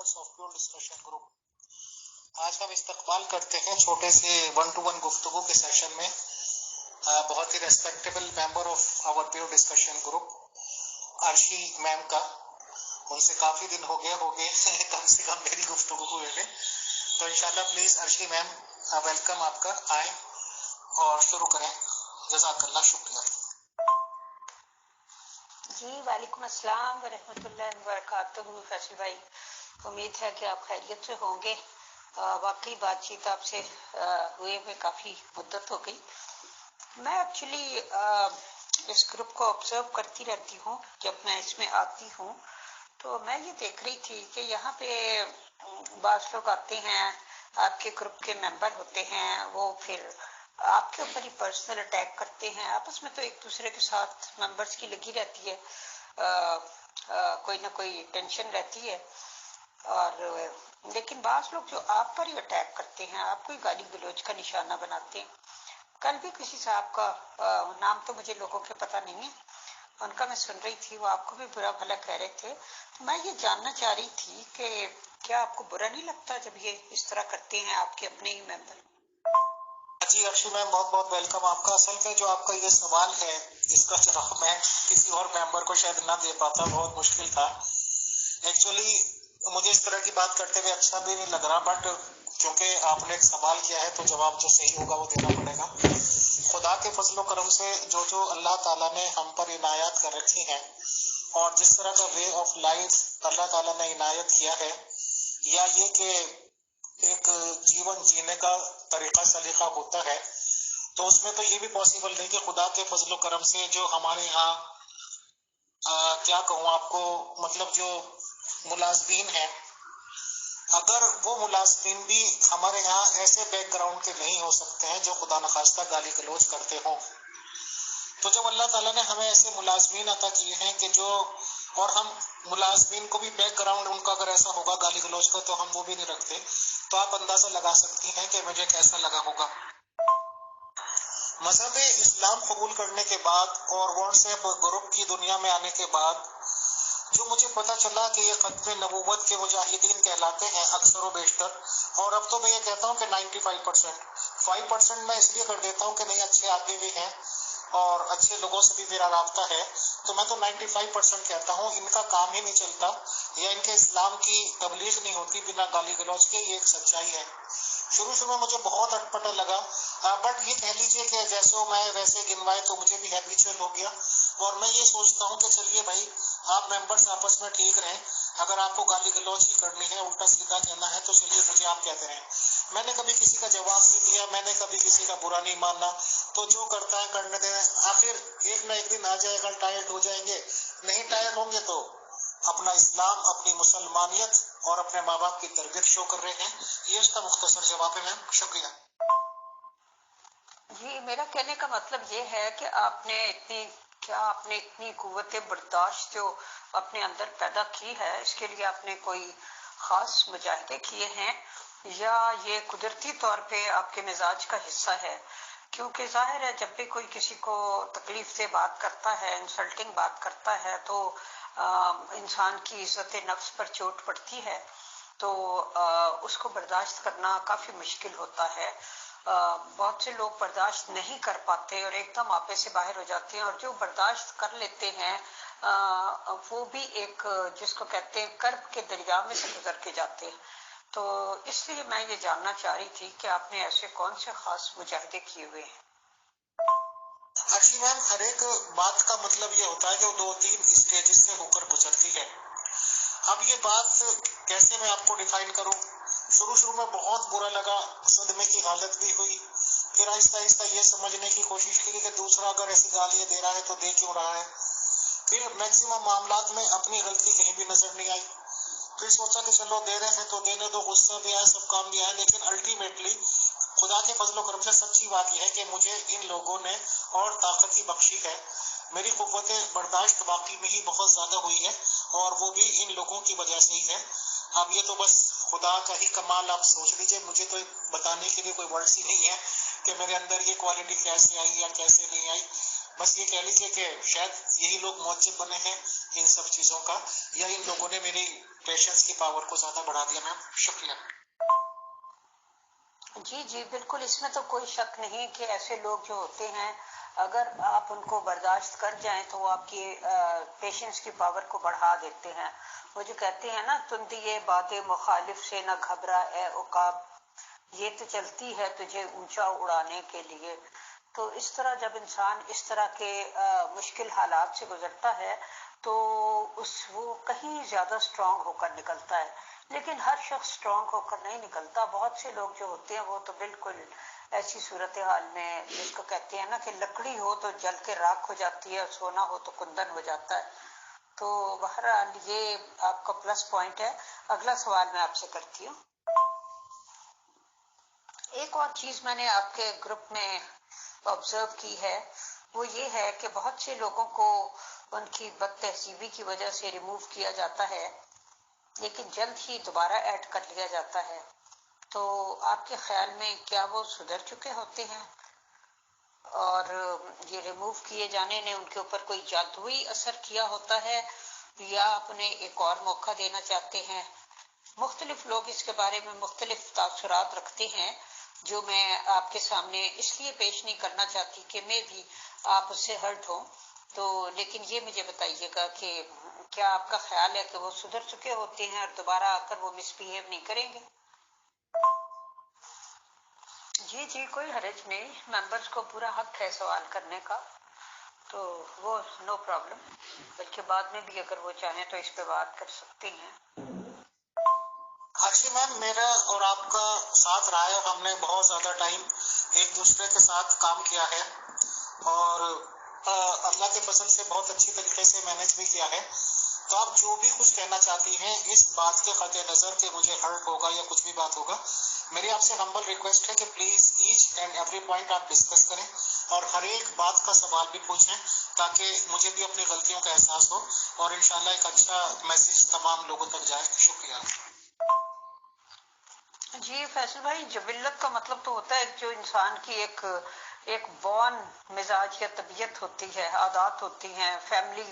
Members of pure discussion group. आज हम इस्तकबाल करते हैं छोटे से 1-to-1 गुफ्तगू के सेशन में बहुत ही respectable member of our pure discussion group Arshi ma'am का। उनसे काफी दिन हो गए कम से कम मेरी गुफ्तगू हुए हुए। तो इंशाल्लाह प्लीज अर्शी मैम वेलकम, आपका आए और शुरू करें। जज़ाकल्लाह, शुक्रिया जी। वालेकुम अस्सलाम व रहमतुल्लाहि व बरकातुहू। फैसल भाई, उम्मीद है कि आप खैरियत से होंगे। वाकई बातचीत आपसे हुए हुए काफ़ी मुद्दत हो गई। मैं एक्चुअली इस ग्रुप को ऑब्जर्व करती रहती हूँ। जब मैं इसमें आती हूँ तो मैं ये देख रही थी कि यहाँ पे बाज़ लोग आते हैं, आपके ग्रुप के मेंबर होते हैं, वो फिर आपके ऊपर ही पर्सनल अटैक करते हैं। आपस में तो एक दूसरे के साथ मेंबर्स की लगी रहती है, कोई ना कोई टेंशन रहती है। और लेकिन बाज़ लोग जो आप पर ही अटैक करते हैं, आपको ही गाली गलौज का निशाना बनाते हैं। कल भी किसी साहब का नाम तो मुझे लोगों के पता नहीं है, उनका मैं सुन रही थी, वो आपको भी बुरा भला कह रहे थे। तो मैं ये जानना चाह रही थी कि क्या आपको बुरा नहीं लगता जब ये इस तरह करते हैं आपके अपने ही मेंबर? जी अर्शी मैम, बहुत बहुत वेलकम आपका। असल में जो आपका ये सवाल है, इसका जवाब मैं किसी और मेंबर को शायद ना दे पाता, बहुत मुश्किल था। एक्चुअली मुझे इस तरह की बात करते हुए अच्छा भी नहीं लग रहा, बट क्योंकि आपने एक सवाल किया है तो जवाब जो सही होगा वो देना पड़ेगा। खुदा के फजलो करम से जो अल्लाह ताला ने हम पर इनायत कर रखी हैं और जिस तरह का वे ऑफ लाइफ अल्लाह ताला ने इनायत किया है, या ये कि एक जीवन जीने का तरीका सलीका होता है, तो उसमें तो ये भी पॉसिबल नहीं कि खुदा के फजलो करम से जो हमारे यहाँ क्या कहूँ आपको, मतलब जो मुलाजमीन है, अगर वो मुलाजमीन भी हमारे यहाँ ऐसे बैकग्राउंड के नहीं हो सकते हैं जो खुदा न खास्ता गाली गलौज करते हों, तो जब अल्लाह ताला ने हमें ऐसे मुलाजमीन अता किए हैं कि जो, और हम मुलाजमीन को भी बैकग्राउंड उनका अगर ऐसा होगा गाली गलौज का तो हम वो भी नहीं रखते, तो आप अंदाजा लगा सकती हैं कि मुझे कैसा लगा होगा। मजहब इस्लाम कबूल करने के बाद और व्हाट्सएप ग्रुप की दुनिया में आने के बाद जो मुझे पता चला कि ये खत्म नबूवत के मुजाहिदीन कहलाते हैं अक्सर व बेशतर, और अब तो मैं ये कहता हूँ कि 95%, 5% मैं इसलिए कर देता हूँ कि नहीं, अच्छे आदमी भी हैं और अच्छे लोगों से भी मेरा राब्ता है, तो मैं तो 95% कहता हूँ इनका काम ही नहीं चलता या इनके इस्लाम की तबलीग नहीं होती बिना गाली गलौज के। ये एक सच्चाई है। शुरू में मुझे बहुत अटपटा लगा, बट ये कह लीजिए कि जैसे मैं वैसे गिनवाए तो मुझे भी हैबिचुअल हो गया। और मैं ये सोचता हूँ कि चलिए भाई, आप मेंबर्स आपस में ठीक रहें, अगर आपको गाली गलौज ही करनी है, उल्टा सीधा कहना है, तो चलिए मुझे आप कहते रहें। मैंने कभी किसी का जवाब नहीं दिया, मैंने कभी किसी का बुरा नहीं माना, तो जो करता है करने दें। आखिर एक ना एक दिन आ जाएगा, टायर्ड हो जाएंगे, नहीं टायर्ड होंगे तो अपना इस्लाम, अपनी मुसलमानियत और अपने माँ बाप की तरबियत शो कर रहे हैं। ये उसका मुख्तसर जवाब है मैम, शुक्रिया जी। मेरा कहने का मतलब ये है कि आपने इतनी कुव्वत बर्दाश्त जो अपने अंदर पैदा की है, इसके लिए आपने कोई खास मुजाहिदे किए हैं या ये कुदरती तौर पे आपके मिजाज का हिस्सा है? क्योंकि जाहिर है जब भी कोई किसी को तकलीफ से बात करता है, इंसल्टिंग बात करता है, तो इंसान की इज्जत नफ्स पर चोट पड़ती है, तो उसको बर्दाश्त करना काफी मुश्किल होता है। बहुत से लोग बर्दाश्त नहीं कर पाते और एकदम आपे से बाहर हो जाते हैं, और जो बर्दाश्त कर लेते हैं वो भी एक, जिसको कहते हैं, कर्ब के दरिया में से गुजर के जाते हैं। तो इसलिए मैं ये जानना चाह रही थी कि आपने ऐसे कौन से खास मुजाहिदे किए हुए हैं? अच्छी मैम, हर एक बात का मतलब ये होता है कि वो 2-3 स्टेजेस से होकर गुजरती है। अब ये बात कैसे मैं आपको डिफाइन करूं? शुरू में बहुत बुरा लगा, सदमे की हालत भी हुई, फिर आहिस्ता आहिस्ता ये समझने की कोशिश की कि दूसरा अगर ऐसी गालियां दे रहा है तो दे क्यों रहा है। फिर मैक्सिमम मामलात में अपनी गलती कहीं भी नजर नहीं आई। फिर सोचा कि चलो दे रहे हैं तो देने दो, गुस्सा भी आया, सब काम भी आया, लेकिन अल्टीमेटली खुदा के फजलो करम से सच्ची बात यह है कि मुझे इन लोगों ने और ताकत ही बख्शी है। मेरी कुव्वत बर्दाश्त वाकई में ही बहुत ज्यादा हुई है और वो भी इन लोगों की वजह से ही है। अब ये तो बस खुदा का ही कमाल आप सोच लीजिए, मुझे तो बताने के लिए कोई वर्ड्स ही नहीं है कि मेरे अंदर ये क्वालिटी कैसे आई या कैसे नहीं आई। बस ये कह लीजिए कि शायद यही लोग मौजब बने हैं इन सब चीजों का, या इन लोगों ने मेरी पेशेंस की पावर को ज्यादा बढ़ा दिया। मैम शुक्रिया। जी जी बिल्कुल, इसमें तो कोई शक नहीं कि ऐसे लोग जो होते हैं, अगर आप उनको बर्दाश्त कर जाएं तो वो आपकी पेशेंस की पावर को बढ़ा देते हैं। वो जो कहते हैं ना, तुम दिए बातें मुखालिफ से न घबरा ए उकाब, ये तो चलती है तुझे ऊंचा उड़ाने के लिए। तो इस तरह जब इंसान इस तरह के मुश्किल हालात से गुजरता है तो वो कहीं ज्यादा स्ट्रांग होकर निकलता है। लेकिन हर शख्स स्ट्रांग होकर नहीं निकलता। बहुत से लोग जो होते हैं वो तो बिल्कुल ऐसी सूरत हाल में, जिसको कहते हैं ना कि लकड़ी हो तो जल के राख हो जाती है और सोना हो तो कुंदन हो जाता है। तो बहरहाल ये आपका प्लस पॉइंट है। अगला सवाल मैं आपसे करती हूँ। एक और चीज मैंने आपके ग्रुप में ऑब्जर्व की है, वो ये है कि बहुत से लोगों को उनकी बदतहजीबी की वजह से रिमूव किया जाता है, लेकिन जल्द ही दोबारा ऐड कर लिया जाता है। तो आपके ख्याल में क्या वो सुधर चुके होते हैं और ये रिमूव किए जाने ने उनके ऊपर कोई जादुई असर किया होता है, या आप उन्हें एक और मौका देना चाहते हैं? मुख्तलिफ लोग इसके बारे में मुख्तलिफ तासुरात रखते हैं, जो मैं आपके सामने इसलिए पेश नहीं करना चाहती कि मैं भी आप उससे हर्ट हो। तो लेकिन ये मुझे बताइएगा कि क्या आपका ख्याल है कि वो सुधर चुके होते हैं और दोबारा आकर वो मिसबिहेव नहीं करेंगे? जी जी कोई हर्ज नहीं, मेंबर्स को पूरा हक है सवाल करने का, तो वो नो प्रॉब्लम। बल्कि बाद में भी अगर वो चाहें तो इस पे बात कर सकते हैं। अच्छी मैम, मेरा और आपका साथ रहा है, हमने बहुत ज्यादा टाइम एक दूसरे के साथ काम किया है और अल्लाह के फजल से बहुत अच्छी तरीके से मैनेज भी किया है। तो आप जो भी कुछ कहना चाहती हैं इस बात के खते नजर के मुझे हर्ट होगा या कुछ भी बात होगा, मेरी आपसे हम्बल रिक्वेस्ट है कि please each and every point आप डिस्कस करें और हर एक बात का सवाल भी पूछें, ताकि मुझे भी अपनी गलतियों का एहसास हो और इंशाल्लाह एक अच्छा मैसेज तमाम लोगों तक जाए। शुक्रिया। जी फैसल भाई, जबिल्लत का मतलब तो होता है जो इंसान की एक एक बॉर्न मिजाज या तबीयत होती है, आदत होती हैं, फैमिली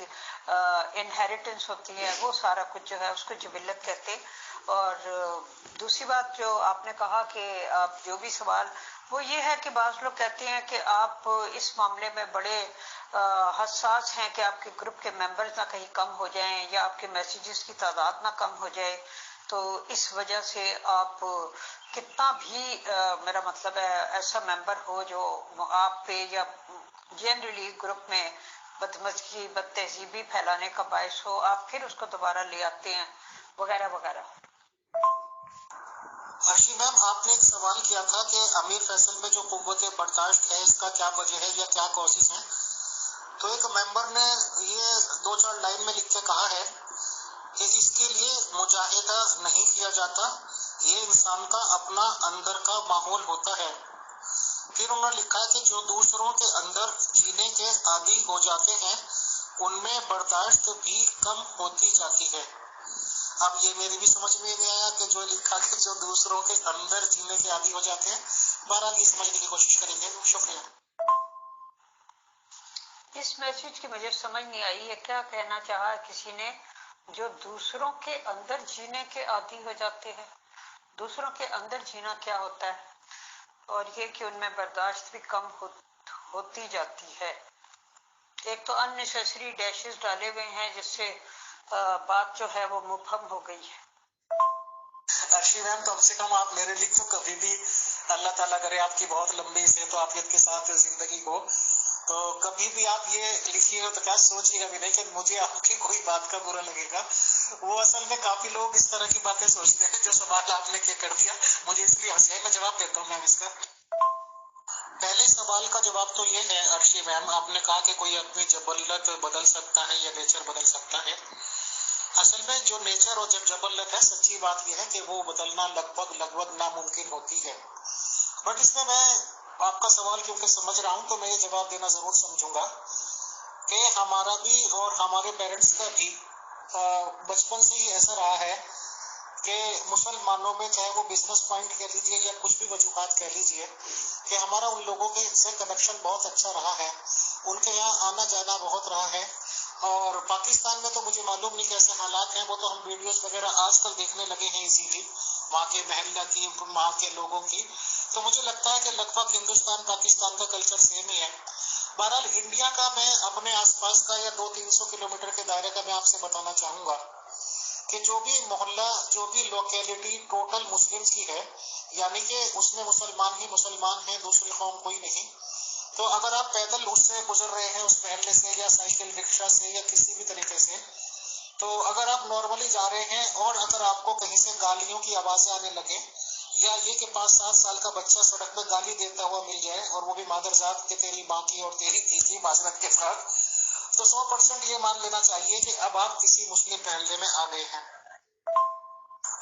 इनहेरिटेंस होती है, वो सारा कुछ जो है उसको जबिल्लत कहते हैं। और दूसरी बात जो आपने कहा कि आप जो भी सवाल, वो ये है कि बाज लोग कहते हैं कि आप इस मामले में बड़े हसास हैं कि आपके ग्रुप के मेंबर्स ना कहीं कम हो जाएं या आपके मैसेजेस की तादाद ना कम हो जाए। तो इस वजह से आप कितना भी मेरा मतलब है ऐसा मेंबर हो जो आप पे या जनरली ग्रुप में बदमजगी बदतहजीबी फैलाने का बायस हो, आप फिर उसको दोबारा ले आते हैं वगैरह वगैरह। अर्शी मैम, आपने एक सवाल किया था कि अमीर फैसल में जो कुव्वत बर्दाश्त है इसका क्या वजह है या क्या कॉजेज हैं। तो एक मेंबर ने ये 2-4 लाइन में लिख के कहा है कि इसके लिए मुजाहिदा नहीं किया जाता, ये इंसान का अपना अंदर का माहौल होता है। फिर उन्होंने लिखा है कि जो दूसरों के अंदर जीने के आदी हो जाते हैं उनमें बर्दाश्त भी कम होती जाती है। अब ये मेरी भी समझ में नहीं आया कि जो लिखा कि जो दूसरों के अंदर जीने के आदी हो जाते हैं, बहरहाल ये समझने की कोशिश करेंगे। शुक्रिया। इस मैसेज की मुझे समझ नहीं आई है, क्या कहना चाहा किसी ने? जो दूसरों के अंदर जीने के आदी हो जाते हैं, दूसरों के अंदर जीना क्या होता है? और ये कि उनमें बर्दाश्त भी कम होती जाती है। एक तो अननेसेसरी डैशेस डाले हुए हैं जिससे बात जो है वो मुबहम हो गई है। अर्शी मैम, कम से कम आप मेरे लिए तो कभी भी, अल्लाह ताला करे आपकी बहुत लंबी सेहत आफियत के साथ जिंदगी को, तो कभी भी आप ये लिखिएगा तो क्या सोचिएगा भी नहीं कि मुझे आपकी कोई बात का बुरा लगेगा। वो असल में काफी लोग इस तरह की बातें सोचते हैं। जो सवाल आपने क्या कर दिया मुझे इसलिए हंसी आई, मैं जवाब देता हूँ मैम इसका। पहले सवाल का जवाब तो ये है अर्शी मैम, आपने कहा कि कोई आदमी जबल्लत बदल सकता है या नेचर बदल सकता है। असल में जो नेचर और जब जबल्लत है, सच्ची बात यह है कि वो बदलना लगभग नामुमकिन होती है। बट इसमें मैं आपका सवाल क्योंकि समझ रहा हूँ तो मैं ये जवाब देना जरूर समझूंगा कि हमारा भी और हमारे पेरेंट्स का भी बचपन से ही ऐसा रहा है कि मुसलमानों में, चाहे वो बिजनेस पॉइंट कह लीजिए या कुछ भी वजूहात कह लीजिए, कि हमारा उन लोगों के से कनेक्शन बहुत अच्छा रहा है उनके यहाँ आना जाना बहुत रहा है। और पाकिस्तान में तो मुझे मालूम नहीं कैसे हालात हैं, वो तो हम वीडियोस वगैरह आजकल देखने लगे हैं इजीली, वहाँ के महल्ला की, वहाँ के लोगों की। तो मुझे लगता है कि लगभग हिंदुस्तान पाकिस्तान का कल्चर सेम ही है। बहरहाल इंडिया का मैं अपने आसपास का या 200-300 किलोमीटर के दायरे का मैं आपसे बताना चाहूंगा कि जो भी मोहल्ला, जो भी लोकेलिटी टोटल मुस्लिम्स की है, यानी कि उसमें मुसलमान ही मुसलमान हैं, दूसरी कौम कोई नहीं। तो अगर आप पैदल उससे गुजर रहे हैं, उस महल्ले से या साइकिल रिक्शा से या किसी भी तरीके से, तो अगर आप नॉर्मली जा रहे हैं और अगर आपको कहीं से गालियों की आवाजें आने लगे, या ये कि 5-7 साल का बच्चा सड़क में गाली देता हुआ मिल जाए, और वो भी मादरजात के तेरी माँ की और तेरी धी की माजरत के साथ, तो 100% ये मान लेना चाहिए कि अब आप किसी मुस्लिम महल्ले में आ गए हैं।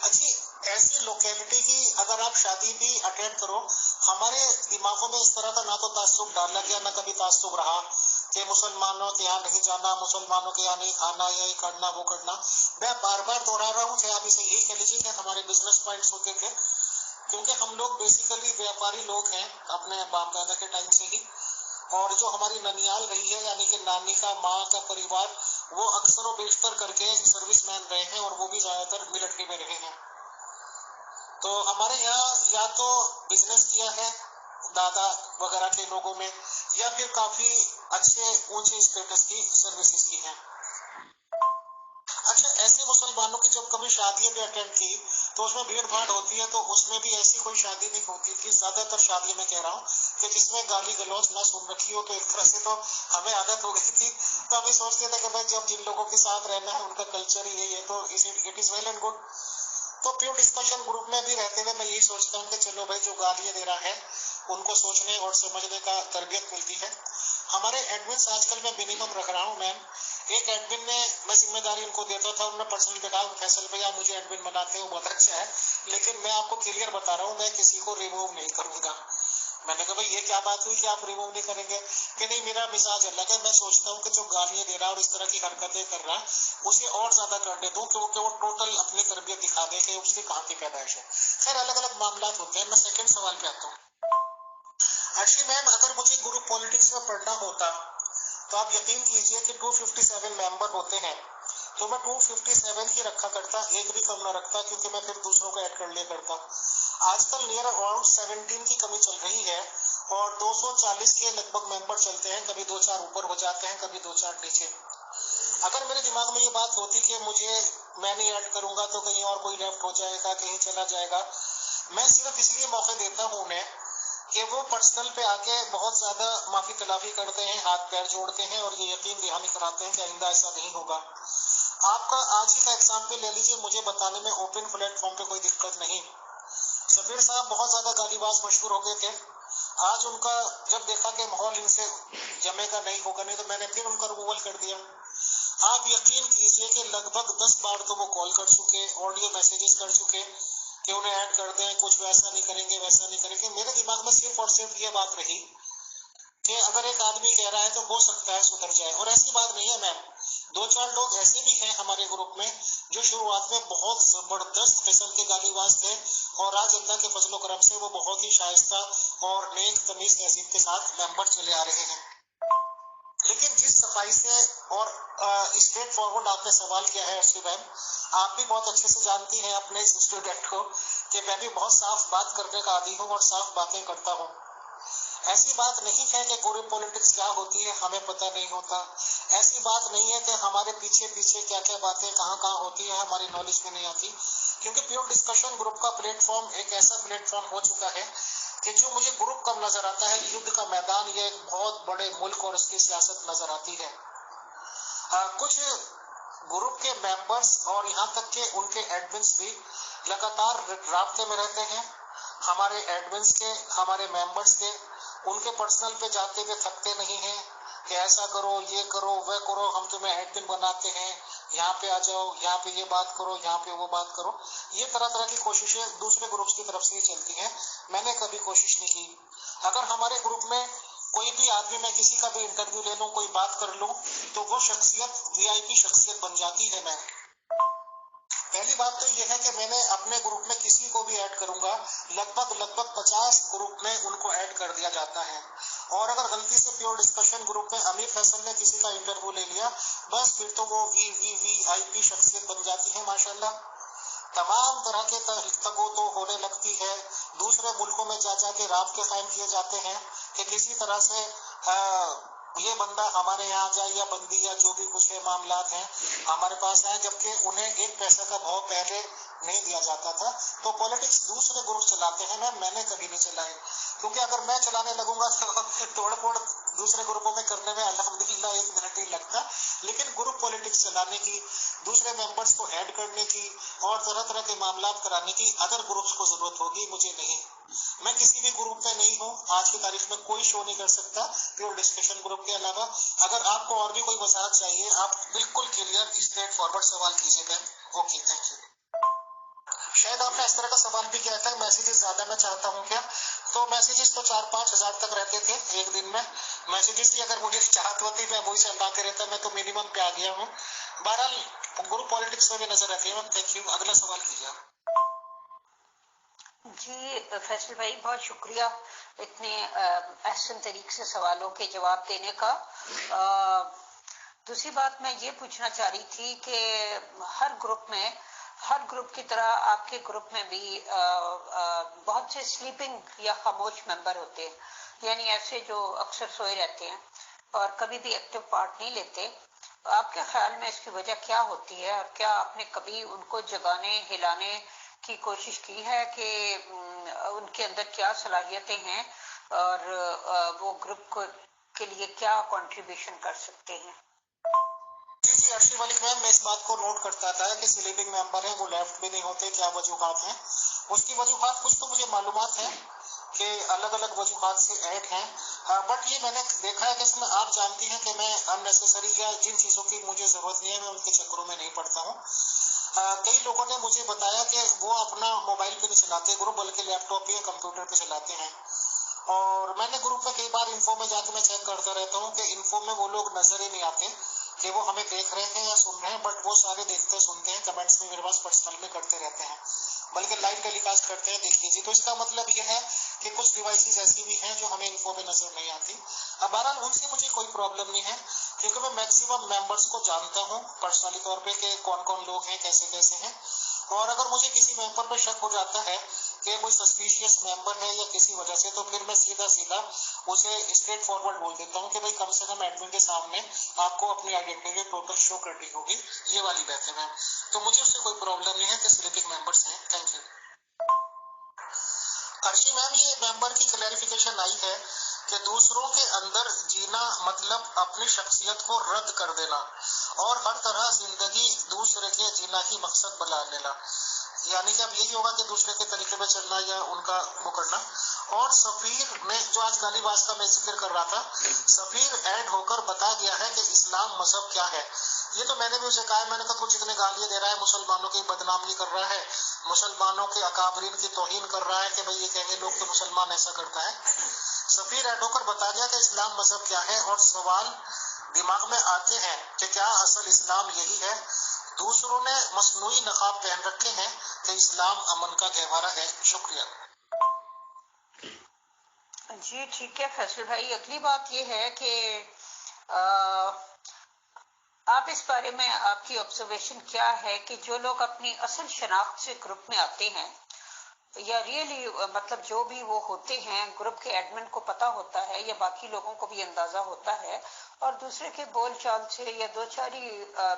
अच्छी ऐसी लोकेलिटी की अगर आप शादी भी अटेंड करो, हमारे दिमागों में इस तरह का ना तो तासुब डाला गया, ना कभी तासुब रहा कि मुसलमानों के यहाँ नहीं जाना, मुसलमानों के यहाँ नहीं खाना, या ये करना वो करना। मैं बार बार दोहरा रहा हूँ, चाहे आप इसे यही कह लीजिए कि हमारे बिजनेस पॉइंट्स होते थे, क्योंकि हम लोग बेसिकली व्यापारी लोग हैं अपने बाप दादा के टाइम से ही। और जो हमारी ननियाल रही है, यानी कि नानी का माँ का परिवार, वो अक्सर और बेशतर करके सर्विसमैन रहे हैं, और वो भी ज्यादातर मिलिट्री में रहे हैं। तो हमारे यहाँ या तो बिजनेस किया है दादा वगैरह के लोगों में, या फिर काफी अच्छे ऊंचे स्टेटस की सर्विसेज की हैं। अच्छा, ऐसे मुसलमानों की जब कभी शादियों पे अटेंड की तो उसमें भीड़ भाड़ होती है, तो उसमें भी ऐसी कोई शादी नहीं होती थी, ज्यादातर शादी में कह रहा हूँ, कि जिसमें गाली गलौज ना सुन रखी हो। तो एक तरह से तो हमें आदत हो गई थी, तो हमें सोचते थे कि भाई जब जिन लोगों के साथ रहना है उनका कल्चर ही यही है, तो it is well and good. तो प्योर डिस्कशन ग्रुप में भी रहते हुए मैं यही सोचता हूँ कि चलो भाई, जो गालियां दे रहा है उनको सोचने और समझने का तरबियत मिलती है। हमारे एडमिन आजकल मैं मिनिमम रख रहा हूँ मैम। एक एडमिन ने, मैं जिम्मेदारी उनको देता था, उन्होंने पर्सनली कहा फैसल भैया मुझे एडमिन बनाते हो बहुत अच्छा है, लेकिन मैं आपको क्लियर बता रहा हूँ, मैं किसी को रिमूव नहीं करूंगा। मैंने कहा भाई ये क्या बात हुई कि आप रिमूव नहीं करेंगे? कि नहीं, मेरा मिजाज अलग है, मैं सोचता हूँ कि जो गालियां दे रहा है और इस तरह की हरकतें कर रहा है उसे और ज्यादा करने दूं, क्योंकि वो टोटल अपनी तरबियत दिखा दे कि उसकी कहाँ की पैदाइश है। खैर, अलग अलग मामला होते हैं। मैं सेकंड सवाल पे आता हूँ। अर्शी मैम, अगर मुझे ग्रुप पॉलिटिक्स में पढ़ना होता तो आप यकीन कीजिए कि 257 मेंबर होते हैं, तो मैं 257 ही रखा करता, एक भी कम ना रखता, क्योंकि मैं फिर दूसरों को ऐड कर लिया करता। आजकल नियर अबाउट 17 की कमी चल रही है, और 240 के लगभग मेंबर चलते हैं, कभी 2-4 ऊपर हो जाते हैं, कभी 2-4 नीचे। अगर मेरे दिमाग में ये बात होती कि मैं नहीं ऐड करूंगा तो कहीं और कोई लेफ्ट हो जाएगा, कहीं चला जाएगा, मैं सिर्फ इसलिए मौके देता हूँ उन्हें कि वो पर्सनल पे आके बहुत ज्यादा माफी तलाफी करते हैं, हाथ पैर जोड़ते हैं, और ये यकीन दहानी कराते हैं कि आइंदा ऐसा नहीं होगा। आपका आज ही का एग्जाम्पल ले लीजिए, मुझे बताने में ओपन प्लेटफॉर्म पे कोई दिक्कत नहीं। सफीर साहब बहुत ज्यादा गालीबाज मशहूर हो गए थे। आज उनका जब देखा कि माहौल इनसे जमेगा नहीं होगा नहीं, तो मैंने फिर उनका रिमूवल कर दिया। आप यकीन कीजिए कि लगभग 10 बार तो वो कॉल कर चुके, ऑडियो मैसेजेस कर चुके कि उन्हें ऐड कर दें, कुछ वैसा नहीं करेंगे वैसा नहीं करेंगे। मेरे दिमाग में सिर्फ और सिर्फ ये बात रही कि अगर एक आदमी कह रहा है तो हो सकता है सुधर जाए। और ऐसी बात नहीं है मैम, 2-4 लोग ऐसे भी हैं हमारे ग्रुप में जो शुरुआत में बहुत जबरदस्त किस्म के गालीबाज थे, और आज अल्लाह के फजलो करम से वो बहुत ही शाइस्ता और नेक तमीज तहजीब के साथ मेंबर चले आ रहे हैं। लेकिन जिस सफाई से और स्ट्रेट फॉरवर्ड आपने सवाल किया है अर्शी मैम, आप भी बहुत अच्छे से जानती हैं अपने इस स्टूडेंट को कि मैं भी बहुत साफ बात करने का आदी हूँ और साफ बातें करता हूँ। ऐसी बात नहीं है कि ग्रुप पॉलिटिक्स क्या होती है हमें पता नहीं होता। ऐसी बात नहीं है कि हमारे पीछे पीछे क्या क्या बातें कहाँ कहाँ होती है हमारी नॉलेज में नहीं आती, क्योंकि प्योर डिस्कशन ग्रुप का प्लेटफॉर्म एक ऐसा प्लेटफॉर्म हो चुका है कि जो मुझे ग्रुप कब नजर आता है, युद्ध का मैदान या एक बहुत बड़े मुल्क और उसकी सियासत नजर आती है। कुछ ग्रुप के मेंबर्स और यहाँ तक के उनके एडमिन्स भी लगातार राब्ते में रहते हैं हमारे एडमिन्स के, हमारे मेंबर्स के। उनके पर्सनल पे जाते हुए थकते नहीं हैं कि ऐसा करो, ये करो, वह करो, हम तुम्हें एडमिन बनाते हैं, यहाँ पे आ जाओ, यहाँ पे ये बात करो, यहाँ पे वो बात करो। ये तरह तरह की कोशिशें दूसरे ग्रुप्स की तरफ से ही चलती हैं, मैंने कभी कोशिश नहीं की। अगर हमारे ग्रुप में कोई भी आदमी, मैं किसी का भी इंटरव्यू ले लूं, कोई बात कर लूं, तो वो शख्सियत वीआईपी शख्सियत बन जाती है। मैं पहली बात तो यह है कि मैंने अपने ग्रुप में किसी को भी ऐड करूंगा, लगभग 50 ग्रुप में उनको ऐड कर दिया जाता है, और अगर गलती से प्योर डिस्कशन ग्रुप में अमीर फैसल ने किसी का इंटरव्यू ले लिया, बस फिर तो वो वीवीवीआईपी शख्सियत बन जाती है माशाल्लाह। तमाम तरह के तगो तो होने लगती है। दूसरे मुल्कों में जा जाके राब्ते कायम किए जाते हैं कि किसी तरह से ये बंदा हमारे यहाँ आ जाए या बंदी या जो भी कुछ है मामलात हैं हमारे पास आए, जबकि उन्हें एक पैसे का भाव पहले नहीं दिया जाता था। तो पॉलिटिक्स दूसरे ग्रुप चलाते हैं मैंने कभी नहीं चलाई, क्योंकि अगर मैं चलाने लगूंगा तो तोड़ फोड़ दूसरे ग्रुपों में करने में अल्हम्दुलिल्लाह 1 मिनट ही लगता। लेकिन ग्रुप पॉलिटिक्स चलाने की, दूसरे मेंबर्स को ऐड करने की और तरह तरह के मामलात कराने की अदर ग्रुप्स को जरूरत होगी, मुझे नहीं। मैं किसी भी ग्रुप में नहीं हूँ, आज की तारीख में कोई शो नहीं कर सकता प्योर डिस्कशन ग्रुप के अलावा। अगर आपको और भी कोई वजाहत चाहिए, आप बिल्कुल क्लियर स्ट्रेट फॉरवर्ड सवाल कीजिए मैम। Okay, thank you. शायद आपने इस तरह का सवाल भी किया था, मैसेजेस ज्यादा मैं चाहता हूँ क्या? तो मैसेजेस तो 4-5 हजार तक रहते थे एक दिन में। मैसेजेस की अगर मुझे चाहत होती मैं वही से अल्लाह रहता, मैं तो मिनिमम पे आ गया हूँ। बहरहाल ग्रुप पॉलिटिक्स में भी नजर रहती है मैम। Thank you. अगला सवाल कीजिए आप। जी फैसल भाई, बहुत शुक्रिया इतने अहसन तरीके से सवालों के जवाब देने का। दूसरी बात मैं ये पूछना चाह रही थी कि हर ग्रुप की तरह आपके ग्रुप में भी बहुत से स्लीपिंग या खामोश मेंबर होते हैं, यानी ऐसे जो अक्सर सोए रहते हैं और कभी भी एक्टिव पार्ट नहीं लेते। आपके ख्याल में इसकी वजह क्या होती है, और क्या आपने कभी उनको जगाने हिलाने की कोशिश की है कि उनके अंदर क्या सलाहियतें हैं और वो ग्रुप के लिए क्या कंट्रीब्यूशन कर सकते हैं? जी अर्शी मलिक मैम, मैं इस बात को नोट करता था कि स्लीपिंग मेंबर है वो लेफ्ट भी नहीं होते, क्या वजूहात हैं? उसकी वजूहात कुछ तो मुझे मालूमात है कि अलग अलग वजूहात से ऐड हैं, बट ये मैंने देखा है कि इसमें आप जानती हैं कि मैं अननेसेसरी या जिन चीजों की मुझे जरूरत नहीं है मैं उनके चक्करों में नहीं पड़ता हूँ। कई लोगों ने मुझे बताया कि वो अपना मोबाइल पे नहीं चलाते ग्रुप, बल्कि लैपटॉप या कंप्यूटर पे चलाते हैं। और मैंने ग्रुप में कई बार इन्फो में जाकर मैं चेक करता रहता हूँ कि इन्फो में वो लोग नजर ही नहीं आते कि वो हमें देख रहे हैं या सुन रहे हैं, बट वो सारे देखते सुनते हैं, कमेंट्स में मेरे पास पर्सनल में करते रहते हैं, बल्कि लाइव टेलीकास्ट करते हैं, देख लीजिए। तो इसका मतलब यह है कि कुछ डिवाइसेस ऐसी भी हैं जो हमें इन्फो में नजर नहीं आती। अब बहरहाल उनसे मुझे कोई प्रॉब्लम नहीं है, क्योंकि मैं मैक्सिमम मेंबर्स को जानता हूँ पर्सनली तौर पे कि कौन कौन लोग हैं, कैसे कैसे हैं। और अगर मुझे किसी मेंबर पर शक हो जाता है कि कोई सस्पिशियस मेंबर है या किसी वजह से, तो फिर मैं सीधा सीधा उसे स्ट्रेट फॉरवर्ड बोल देता हूँ कि भाई कम से कम एडमिन के सामने आपको अपनी आइडेंटिटी प्रॉपर शो करनी होगी, ये वाली बात है मैम। तो मुझे उससे कोई प्रॉब्लम नहीं है कि स्लीपिंग मेंबर्स हैं। Thank you. अर्शी मैम, ये मेंबर की क्लैरिफिकेशन आई है कि दूसरों के अंदर जीना मतलब अपनी शख्सियत को रद्द कर देना और हर तरह जिंदगी दूसरे के जीना ही मकसद बना लेना, यानी कि अब यही होगा कि दूसरे के तरीके में चलना या उनका वो करना। और सफीर ने जो आज गालीबाज का मैं जिक्र कर रहा था, सफीर ऐड होकर बता गया है कि इस्लाम मजहब क्या है। ये तो मैंने भी उसे कहा, मैंने कहा कुछ इतने गालियां दे रहा है, मुसलमानों की बदनामी कर रहा है, मुसलमानों के अकाबरीन की तौहीन कर रहा है कि भाई ये कहेंगे लोग कि मुसलमान ऐसा करता है। सफीर ऐड होकर बता गया कि इस्लाम मजहब क्या है, और सवाल दिमाग में आते हैं कि क्या असल इस्लाम यही है? दूसरों ने मसनूई नकाब पहन रखे हैं कि इस्लाम अमन का गहवारा है। शुक्रिया। जी ठीक है फैसल भाई, अगली बात यह है कि आप इस बारे में आपकी ऑब्जर्वेशन क्या है कि जो लोग अपनी असल शनाख्त से ग्रुप में आते हैं या रियली मतलब जो भी वो होते हैं, ग्रुप के एडमिन को पता होता है या बाकी लोगों को भी अंदाजा होता है, और दूसरे के बोल चाल से या दो चार ही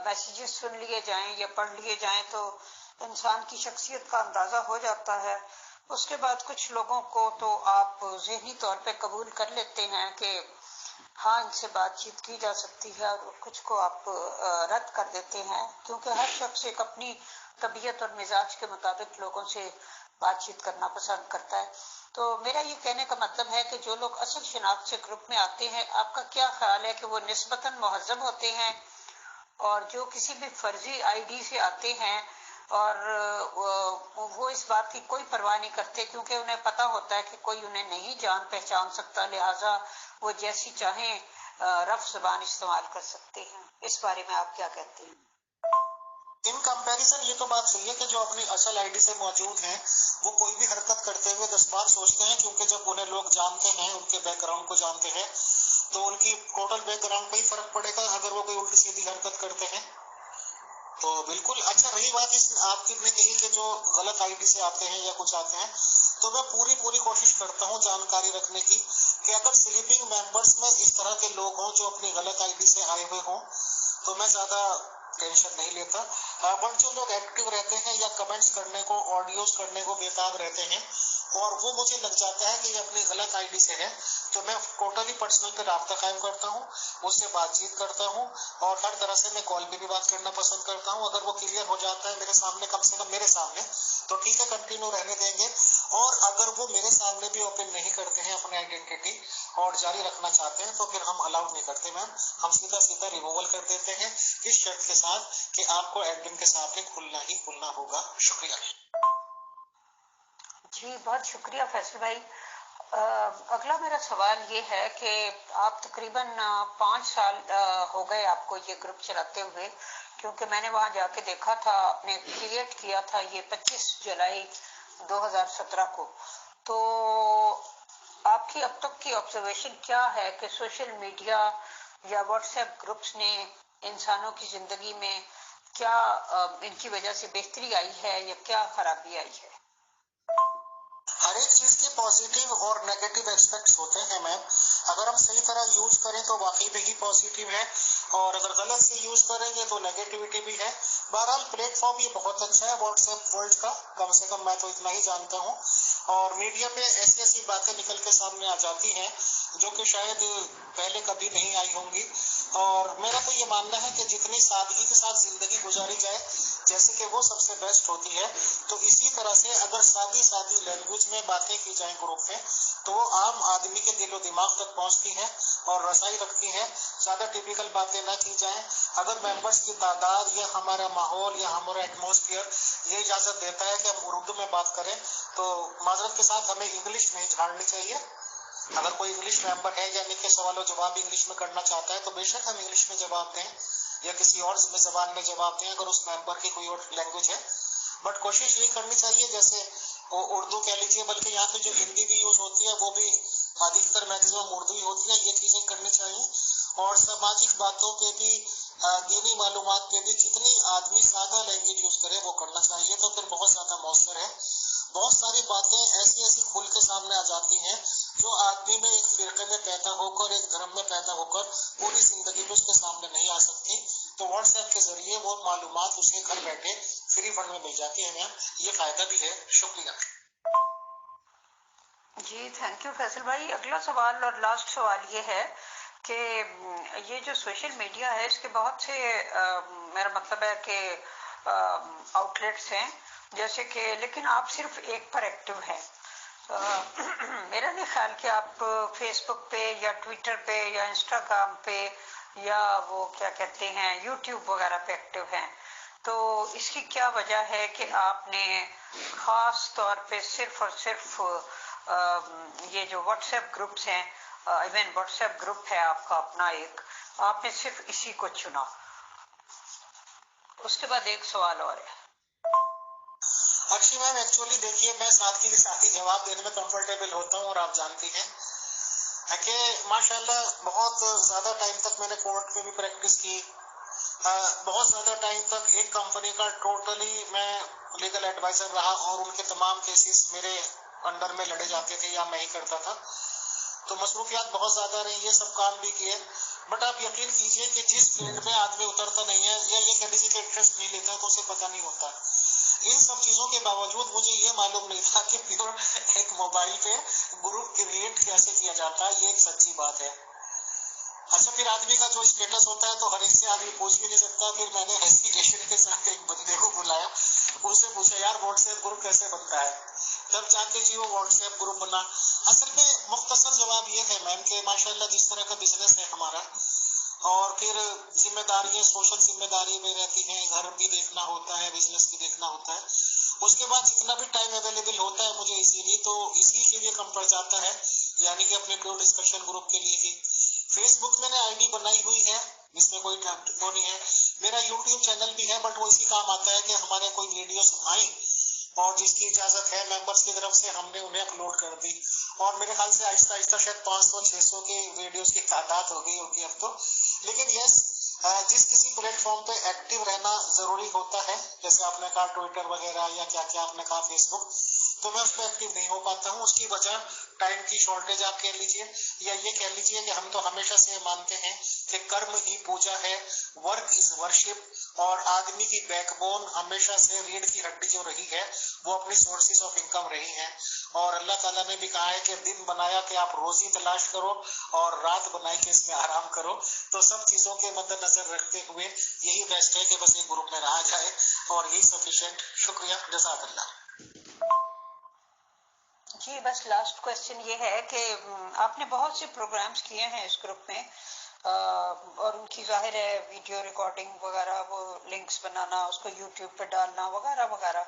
मैसेजेस सुन लिए जाएं या पढ़ लिए जाएं तो इंसान की शख्सियत का अंदाजा हो जाता है। उसके बाद कुछ लोगों को तो आप जहनी तौर पे कबूल कर लेते हैं कि हाँ इनसे बातचीत की जा सकती है, और कुछ को आप रद्द कर देते हैं, क्योंकि हर शख्स एक अपनी तबीयत और मिजाज के मुताबिक लोगों से बातचीत करना पसंद करता है। तो मेरा ये कहने का मतलब है कि जो लोग असल शिनाख्त से ग्रुप में आते हैं, आपका क्या ख्याल है कि वो निस्बतन मुहज्जब होते हैं, और जो किसी भी फर्जी आईडी से आते हैं और वो इस बात की कोई परवाह नहीं करते, क्योंकि उन्हें पता होता है कि कोई उन्हें नहीं जान पहचान सकता, लिहाजा वो जैसी चाहें रफ ज़बान इस्तेमाल कर सकते हैं। इस बारे में आप क्या कहते हैं? इन कंपैरिजन ये तो बात सही है कि जो अपनी असल आईडी से मौजूद हैं वो कोई भी हरकत करते हुए 10 बार सोचते हैं, क्योंकि जब उन्हें लोग जानते हैं, उनके बैकग्राउंड को जानते हैं, तो उनकी टोटल बैकग्राउंड पे ही फर्क पड़ेगा अगर वो कोई उल्टी सीधी हरकत करते हैं। तो बिल्कुल। अच्छा, रही बात इस आपकी ने कही कि जो गलत आईडी से आते हैं या कुछ आते हैं, तो मैं पूरी कोशिश करता हूँ जानकारी रखने की कि अगर स्लीपिंग मेंबर्स में इस तरह के लोग हों जो अपनी गलत आईडी से आए हुए हों, तो मैं ज्यादा टेंशन नहीं लेता। बट जो लोग एक्टिव रहते हैं या कमेंट्स करने को, ऑडियोज करने को बेताब रहते हैं, और वो मुझे लग जाता है कि ये अपनी गलत आईडी से है, तो मैं टोटली पर्सनल पे राब्ता कायम करता हूँ, उससे बातचीत करता हूँ, और हर तरह से मैं कॉल पे भी बात करना पसंद करता हूँ। अगर वो क्लियर हो जाता है मेरे सामने, कम से कम मेरे सामने, तो ठीक है, कंटिन्यू रहने देंगे। और अगर वो मेरे सामने भी ओपन नहीं करते हैं अपनी आइडेंटिटी और जारी रखना चाहते हैं, तो फिर हम अलाउड नहीं करते मैम, हम सीधा सीधा रिमूवल कर देते हैं, इस शर्त के साथ कि आपको एडमिन के सामने खुलना ही खुलना होगा। शुक्रिया जी, बहुत शुक्रिया फैसल भाई। अगला मेरा सवाल ये है कि आप तकरीबन 5 साल हो गए आपको ये ग्रुप चलाते हुए, क्योंकि मैंने वहां जाके देखा था, आपने क्रिएट किया था ये 25 जुलाई 2017 को। तो आपकी अब तक की ऑब्जर्वेशन क्या है कि सोशल मीडिया या व्हाट्सएप ग्रुप्स ने इंसानों की जिंदगी में क्या इनकी वजह से बेहतरी आई है या क्या खराबी आई है? हर एक चीज के पॉजिटिव और नेगेटिव एस्पेक्ट्स होते हैं मैम। अगर हम सही तरह यूज करें तो वाकई में ही पॉजिटिव है, और अगर गलत से यूज करेंगे तो नेगेटिविटी भी है। बहरहाल प्लेटफॉर्म ये बहुत अच्छा है व्हाट्सएप वर्ल्ड का, कम से कम मैं तो इतना ही जानता हूँ। और मीडिया पे ऐसी ऐसी बातें निकल के सामने आ जाती हैं जो कि शायद पहले कभी नहीं आई होंगी। और मेरा तो ये मानना है कि जितनी सादगी के साथ जिंदगी गुजारी जाए, जैसे कि वो सबसे बेस्ट होती है, तो इसी तरह से अगर सादी सादी लैंग्वेज में बातें की जाए ग्रुप में, तो वो आम आदमी के दिलो दिमाग तक पहुंचती है और रसाई रखती है। ज्यादा टिपिकल बातें ना की जाए। अगर मेंबर्स की तादाद या हमारा माहौल या हमारा एटमोस्फियर ये इजाजत देता है कि हम उर्दू में बात करें, तो माजरत के साथ हमें इंग्लिश नहीं झाड़नी चाहिए। अगर कोई इंग्लिश मेंबर है या के सवालों जवाब इंग्लिश में करना चाहता है, तो बेशक हम इंग्लिश में जवाब दें या किसी और जबान में जवाब दें अगर उस मेंबर की कोई और लैंग्वेज है। बट कोशिश यही करनी चाहिए, जैसे वो उर्दू कह लीजिए, बल्कि यहाँ पे जो हिंदी भी यूज होती है वो भी अधिकतर मैक्सिमम उर्दू ही होती है, ये चीजें करनी चाहिए। और सामाजिक बातों पे भी, दीनी मालूमात पे भी जितनी आदमी सादा लैंग्वेज यूज करे वो करना चाहिए, तो फिर बहुत ज्यादा मौसर है। बहुत सारी बातें ऐसी ऐसी खुल के सामने आ जाती हैं जो आदमी में एक फिरके में पैदा होकर, एक धर्म में पैदा होकर पूरी जिंदगी में उसके सामने नहीं आ सकती। तो व्हाट्सएप के जरिए वो मालूमात उसे घर बैठे फ्री फंड में मिल जाती है मैम, ये फायदा भी है। शुक्रिया जी, थैंक यू फैसल भाई। अगला सवाल और लास्ट सवाल ये है कि ये जो सोशल मीडिया है इसके बहुत से मेरा मतलब है कि आउटलेट्स हैं, जैसे कि, लेकिन आप सिर्फ एक पर एक्टिव हैं। मेरा नहीं ख्याल कि आप फेसबुक पे या ट्विटर पे या इंस्टाग्राम पे या वो क्या कहते हैं यूट्यूब वगैरह पे एक्टिव हैं। तो इसकी क्या वजह है कि आपने खास तौर पे सिर्फ और सिर्फ ये जो व्हाट्सएप ग्रुप्स हैं, इवन व्हाट्सएप ग्रुप है आपका अपना एक, आपने सिर्फ इसी को चुना? उसके बाद एक सवाल और है। अक्षय मैम, एक्चुअली देखिए, मैं सादगी के साथ ही जवाब देने में कंफर्टेबल होता हूँ, और आप जानती हैं कि माशाल्लाह बहुत ज्यादा टाइम तक मैंने कोर्ट में भी प्रैक्टिस की। बहुत ज्यादा टाइम तक एक कंपनी का टोटली मैं लीगल एडवाइजर रहा, और उनके तमाम केसेस मेरे अंडर में लड़े जाते थे या मैं ही करता था। तो मसरूफियात बहुत ज्यादा रही, ये सब काम भी किए। बट आप यकीन कीजिए कि जिस फील्ड में आदमी उतरता नहीं है या ये कह लीजिए कि इंटरेस्ट नहीं लेता, तो उसे पता नहीं होता। इन सब चीजों के बावजूद मुझे ये मालूम नहीं था कि प्योर एक मोबाइल पे ग्रुप क्रिएट कैसे किया जाता है, ये एक सच्ची बात है। अच्छा, फिर आदमी का जो स्टेटस होता है तो हर एक से आदमी पूछ भी नहीं सकता। फिर मैंने हेसिटेशन के साथ एक बंदे को बुलाया, उससे पूछा यार व्हाट्सएप ग्रुप कैसे बनता है, तब जाके जी वो व्हाट्सएप ग्रुप बना। असल में मुख्तसर जवाब ये है मैम कि माशाल्लाह जिस तरह का बिजनेस है हमारा, और फिर जिम्मेदारियां, सोशल जिम्मेदारी में रहती हैं, घर भी देखना होता है, बिजनेस भी देखना होता है। उसके बाद जितना भी टाइम अवेलेबल होता है मुझे इसीलिए, तो इसी के लिए कम पड़ जाता है, यानी कि अपने प्योर डिस्कशन ग्रुप के लिए ही। फेसबुक मैंने आईडी बनाई हुई है, इसमें कोई वो नहीं है। मेरा यूट्यूब चैनल भी है, बट वो इसी काम आता है कि हमारे कोई वीडियोस आई और जिसकी इजाजत है मेंबर्स की तरफ से, हमने उन्हें अपलोड कर दी। और मेरे ख्याल से आहिस्ता आहिस्ता शायद 500-600 के वीडियोस की तादाद हो गई होगी अब तो। लेकिन यस, जिस किसी प्लेटफॉर्म पे एक्टिव रहना जरूरी होता है, जैसे आपने कहा ट्विटर वगैरह या क्या क्या आपने कहा फेसबुक, तो मैं उस पर एक्टिव नहीं हो पाता हूँ। उसकी वजह टाइम की शॉर्टेज आप कह लीजिए, या ये कह लीजिए कि हम तो हमेशा से मानते हैं कि कर्म ही पूजा है, वर्क इज वर्शिप, और आदमी की बैकबोन हमेशा से रीढ़ की हड्डी जो रही है वो अपनी सोर्सेज ऑफ इनकम रही है। और अल्लाह ताला ने भी कहा है कि दिन बनाया कि आप रोजी तलाश करो और रात बनाई कि इसमें आराम करो। तो सब चीजों के मद्देनजर रखते हुए यही बेस्ट है कि बस एक ग्रुप में रहा जाए, और यही सफिशिएंट। शुक्रिया, जज़ाकल्लाह। जी, बस लास्ट क्वेश्चन ये है कि आपने बहुत से प्रोग्राम्स किए हैं इस ग्रुप में, और उनकी जाहिर है वीडियो रिकॉर्डिंग वगैरह, वो लिंक्स बनाना, उसको यूट्यूब पे डालना वगैरह वगैरह।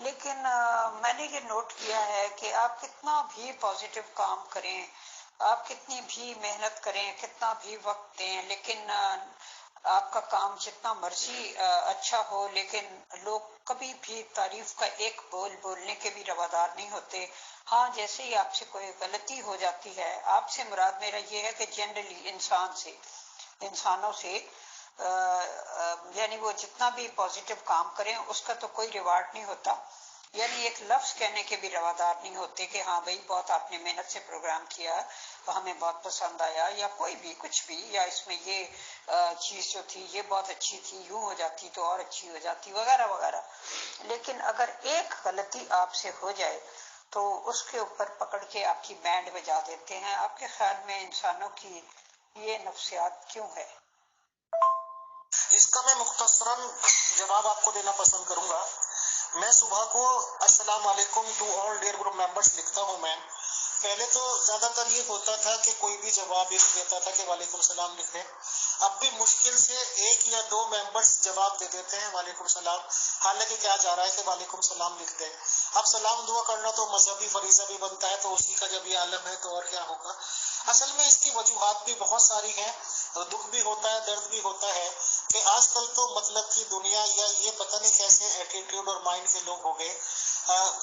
लेकिन मैंने ये नोट किया है कि आप कितना भी पॉजिटिव काम करें, आप कितनी भी मेहनत करें, कितना भी वक्त दें, लेकिन आपका काम जितना मर्जी अच्छा हो, लेकिन लोग कभी भी तारीफ का एक बोल बोलने के भी रवादार नहीं होते। हाँ, जैसे ही आपसे कोई गलती हो जाती है, आपसे मुराद मेरा ये है कि जनरली इंसानों से यानी वो जितना भी पॉजिटिव काम करें उसका तो कोई रिवार्ड नहीं होता, यानी एक लफ्ज कहने के भी रवादार नहीं होते कि हाँ भाई बहुत आपने मेहनत से प्रोग्राम किया, हमें बहुत पसंद आया, या कोई भी कुछ भी, या इसमें ये चीज जो थी ये बहुत अच्छी थी, यूं हो जाती तो और अच्छी हो जाती वगैरह वगैरह। लेकिन अगर एक गलती आपसे हो जाए तो उसके ऊपर पकड़ के आपकी बैंड बजा देते हैं। आपके ख्याल में इंसानों की ये नफ्सियात क्यों है? इसका मैं मुख्तसरन जवाब आपको देना पसंद करूंगा। मैं सुबह को अस्सलाम वालेकुम to all dear group members लिखता हूँ। मैं पहले तो ज्यादातर ये होता था कि कोई भी जवाब लिख देता था कि वालेकुम सलाम लिख दे। अब भी मुश्किल से 1 या 2 मेंबर्स जवाब दे देते हैं वालेकुम सलाम, हालांकि क्या जा रहा है कि वालेकुम सलाम लिख दे। अब सलाम दुआ करना तो मजहबी फरीजा भी बनता है, तो उसी का जब ये आलम है तो और क्या होगा। असल में इसकी वजूहात भी बहुत सारी हैं, दुख भी होता है, दर्द भी होता है कि आजकल तो मतलब की दुनिया, या ये पता नहीं कैसे एटीट्यूड और माइंड के लोग हो गए।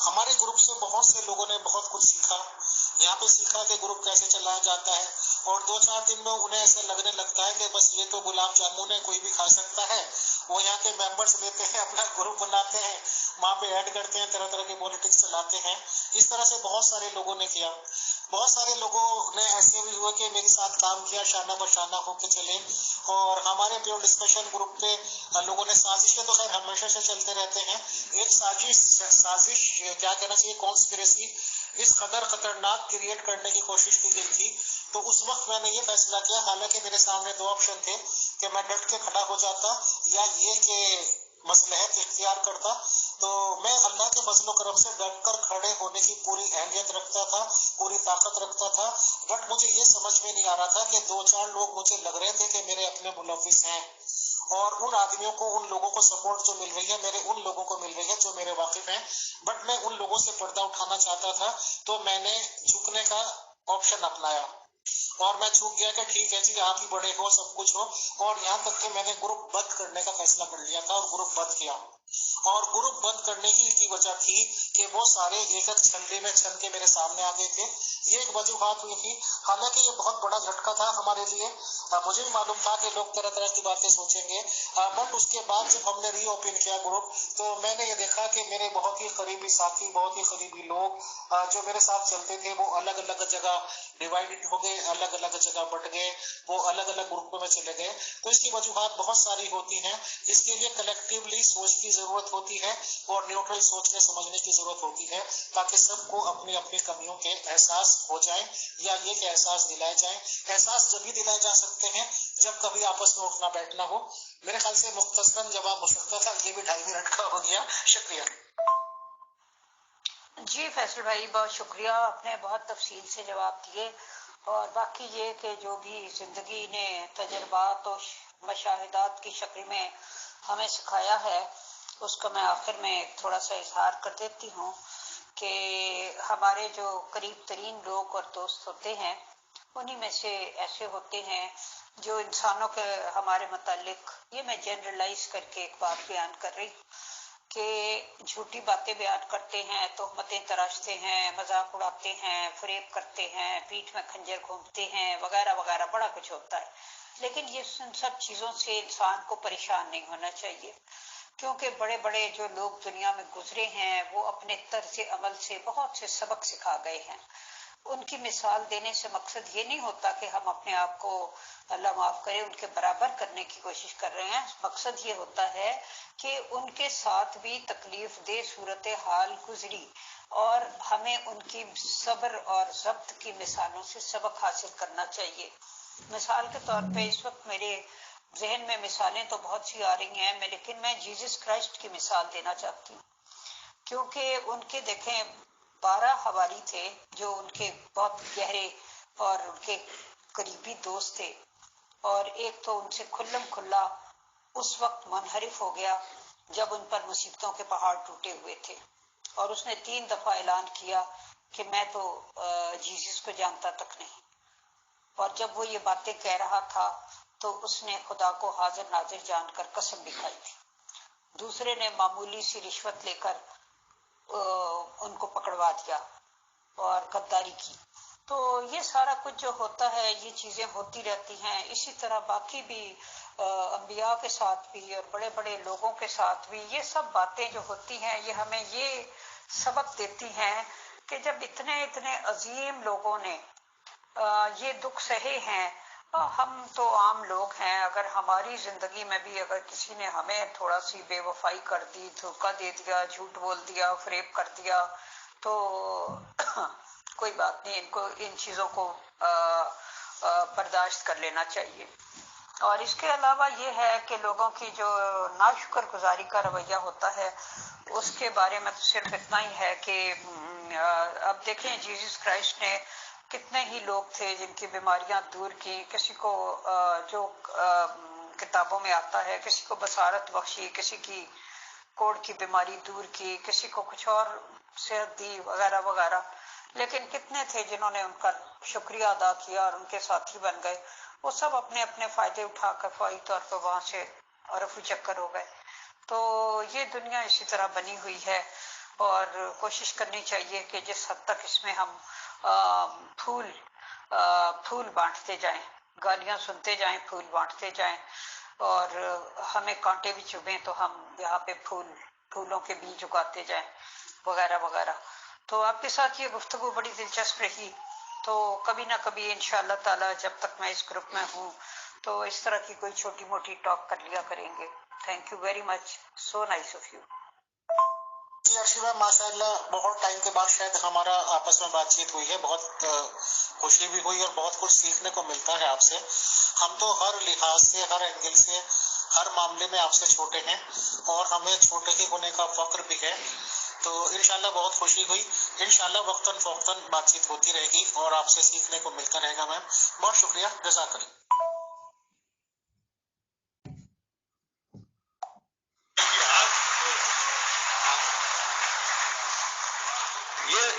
हमारे ग्रुप से बहुत से लोगों ने बहुत कुछ सीखा, यहाँ पे सीखा कि ग्रुप कैसे चलाया जाता है, और 2-4 दिन में उन्हें ऐसा लगने लगता है कि बस ये तो गुलाब जामुन है, कोई भी खा सकता है। वो यहाँ के मेंबर्स लेते हैं, अपना ग्रुप बनाते हैं, वहां पे ऐड करते हैं, तरह तरह के पॉलिटिक्स चलाते हैं। इस तरह से बहुत सारे लोगों ने किया। बहुत सारे लोगों ने ऐसे भी हुए कि मेरे साथ काम किया, शाना बशाना होके चले। और हमारे प्योर डिस्कशन ग्रुप पे लोगों ने, साजिशें तो खैर हमेशा से चलते रहते हैं, एक साजिश क्या कहना चाहिए, कॉन्स्पिरेसी इस कदर खतरनाक क्रिएट करने की कोशिश की गई थी। तो उस वक्त मैंने ये फैसला किया, हालांकि मेरे सामने 2 ऑप्शन थे कि मैं डट के खड़ा हो जाता, या ये कि मसलहत इख्तियार करता। तो मैं अल्लाह के फजलो करम से डट कर खड़े होने की पूरी अहलियत रखता था, पूरी ताकत रखता था। बट मुझे ये समझ में नहीं आ रहा था कि 2-4 लोग मुझे लग रहे थे कि मेरे अपने मुलविस हैं, और उन आदमियों को, उन लोगों को सपोर्ट जो मिल रही है, मेरे उन लोगों को मिल रही है जो मेरे वाकिफ हैं। बट मैं उन लोगों से पर्दा उठाना चाहता था, तो मैंने झुकने का ऑप्शन अपनाया, और मैं चूक गया कि ठीक है जी, आप ही बड़े हो, सब कुछ हो। और यहाँ तक कि मैंने ग्रुप बंद करने का फैसला कर लिया था, और ग्रुप बंद किया। और ग्रुप बंद करने की वजह थी कि वो सारे एक एक छंदे में छन के मेरे सामने आ गए थे। ये एक वजूहात हुई थी। हालांकि ये बहुत बड़ा झटका था हमारे लिए, मुझे भी मालूम था कि लोग तरह तरह की बातें सोचेंगे। बट उसके बाद जब हमने रीओपन किया ग्रुप, तो मैंने ये देखा कि मेरे बहुत ही करीबी साथी, बहुत ही करीबी लोग जो मेरे साथ चलते थे, वो अलग अलग जगह डिवाइडेड हो गए, अलग अलग जगह बट गए, वो अलग अलग ग्रुपों में चले गए। तो इसकी वजूहात बहुत सारी होती हैं। इसके लिए कलेक्टिवली सोच की जरूरत होती है, और न्यूट्रल सोचने समझने की जरूरत होती है, ताकि सबको अपनी अपनी कमियों के एहसास हो जाए, या ये कि एहसास दिलाए जाए। एहसास जब भी दिलाए जा सकते हैं जब कभी आपस में उठना बैठना हो। मेरे ख्याल से मुख्तसरन जवाब हो सकता था, ये भी 2.5 मिनट का हो गया। शुक्रिया। जी फैसल भाई, बहुत शुक्रिया, आपने बहुत तफसील से जवाब दिए। और बाकी ये कि जो भी जिंदगी ने तजर्बात और मशाहिदात की शक्ल में हमें सिखाया है, उसका मैं आखिर में थोड़ा सा इजहार कर देती हूँ कि हमारे जो करीब तरीन लोग और दोस्त होते हैं, उन्हीं में से ऐसे होते हैं जो इंसानों के हमारे मुतालिक, ये मैं जनरलाइज करके एक बात बयान कर रही कि झूठी बातें बयान करते हैं, तोहमतें तराशते हैं, मजाक उड़ाते हैं, फरेब करते हैं, पीठ में खंजर घूमते हैं, वगैरह वगैरह, बड़ा कुछ होता है। लेकिन ये सब चीजों से इंसान को परेशान नहीं होना चाहिए, क्योंकि बड़े बड़े जो लोग दुनिया में गुजरे हैं वो अपने तर्ज अमल से बहुत से सबक सिखा गए हैं। उनकी मिसाल देने से मकसद ये नहीं होता कि हम अपने आप को, अल्लाह माफ करे, उनके बराबर करने की कोशिश कर रहे हैं। मकसद ये होता है कि उनके साथ भी तकलीफ दे सूरत हाल गुजरी और हमें उनकी सब्र और ज़ब्त की मिसालों से सबक हासिल करना चाहिए। मिसाल के तौर पे इस वक्त मेरे जहन में मिसालें तो बहुत सी आ रही हैं, लेकिन मैं जीसस क्राइस्ट की मिसाल देना चाहती हूँ, क्योंकि उनके देखें 12 हवारी थे जो उनके बहुत गहरे और उनके करीबी दोस्त थे, और एक तो उनसे खुल्लम खुल्ला उस वक्त मुनहरिफ हो गया जब उन पर मुसीबतों के पहाड़ टूटे हुए थे, और उसने 3 दफा ऐलान किया कि मैं तो जीसस को जानता तक नहीं। और जब वो ये बातें कह रहा था तो उसने खुदा को हाजिर नाजिर जानकर कसम भी खाई थी। दूसरे ने मामूली सी रिश्वत लेकर उनको पकड़वा दिया और गद्दारी की। तो ये सारा कुछ जो होता है, ये चीजें होती रहती हैं। इसी तरह बाकी भी अंबिया के साथ भी और बड़े बड़े लोगों के साथ भी ये सब बातें जो होती हैं, ये हमें ये सबक देती हैं कि जब इतने इतने अजीम लोगों ने ये दुख सहे हैं, हम तो आम लोग हैं, अगर हमारी जिंदगी में भी अगर किसी ने हमें थोड़ा सी बेवफाई कर दी, धोखा दे दिया, झूठ बोल दिया, फरेब कर दिया, तो कोई बात नहीं, इनको इन चीजों को बर्दाश्त कर लेना चाहिए। और इसके अलावा ये है कि लोगों की जो नाशुक्रगुजारी का रवैया होता है, उसके बारे में तो सिर्फ इतना ही है कि अब देखें जीसस क्राइस्ट ने कितने ही लोग थे जिनकी बीमारियां दूर की, किसी को जो किताबों में आता है, किसी को बसारत बख्शी, किसी की कोड़ की बीमारी दूर की, किसी को कुछ और सेहत दी, वगैरह वगैरह। लेकिन कितने थे जिन्होंने उनका शुक्रिया अदा किया और उनके साथी बन गए। वो सब अपने अपने फायदे उठाकर फौरी तौर पर वहां से रफू चक्कर हो गए। तो ये दुनिया इसी तरह बनी हुई है, और कोशिश करनी चाहिए कि जिस हद तक इसमें हम फूल बांटते जाएं, गालियां सुनते जाएं, फूल बांटते जाएं, और हमें कांटे भी चुभे तो हम यहाँ पे फूलों के बीज उगाते जाएं, वगैरह वगैरह। तो आपके साथ ये गुफ्तगू बड़ी दिलचस्प रही। तो कभी ना कभी इंशाअल्लाह ताला, जब तक मैं इस ग्रुप में हूँ, तो इस तरह की कोई छोटी मोटी टॉक कर लिया करेंगे। Thank you very much, so nice of you. जी अर्शी मैम, माशाल्लाह बहुत टाइम के बाद शायद हमारा आपस में बातचीत हुई है, बहुत खुशी भी हुई और बहुत कुछ सीखने को मिलता है आपसे। हम तो हर लिहाज से, हर एंगल से, हर मामले में आपसे छोटे हैं और हमें छोटे ही होने का फक्र भी है। तो इंशाल्लाह बहुत खुशी हुई। इंशाल्लाह वक्तन फौक्तन बातचीत होती रहेगी और आपसे सीखने को मिलता रहेगा मैम। बहुत शुक्रिया, जज़ाकल्लाह।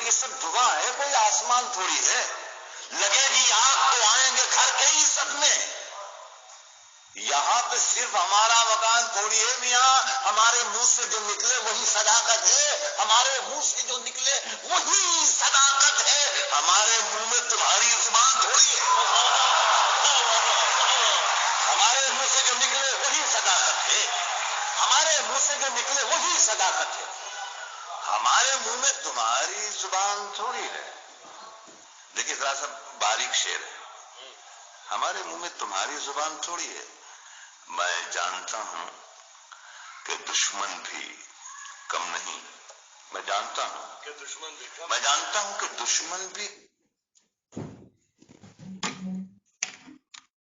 ये सब दुआ है, कोई आसमान थोड़ी है। लगेगी आग तो आएंगे घर के ही सपने। यहाँ पे सिर्फ हमारा मकान थोड़ी है मियाँ, हमारे मुंह से जो निकले वही सदाकत है। हमारे मुंह से जो निकले वही सदाकत है। हमारे मुंह में तुम्हारी जुबान थोड़ी है। हमारे मुंह से जो निकले वही सदाकत है। हमारे मुंह से जो निकले वही सदाकत है। हमारे मुंह में तुम्हारी जुबान थोड़ी है। देखिए जरा सा बारीक शेर है, हमारे मुंह में तुम्हारी जुबान थोड़ी है। मैं जानता हूं कि दुश्मन भी कम नहीं। मैं जानता हूं कि दुश्मन भी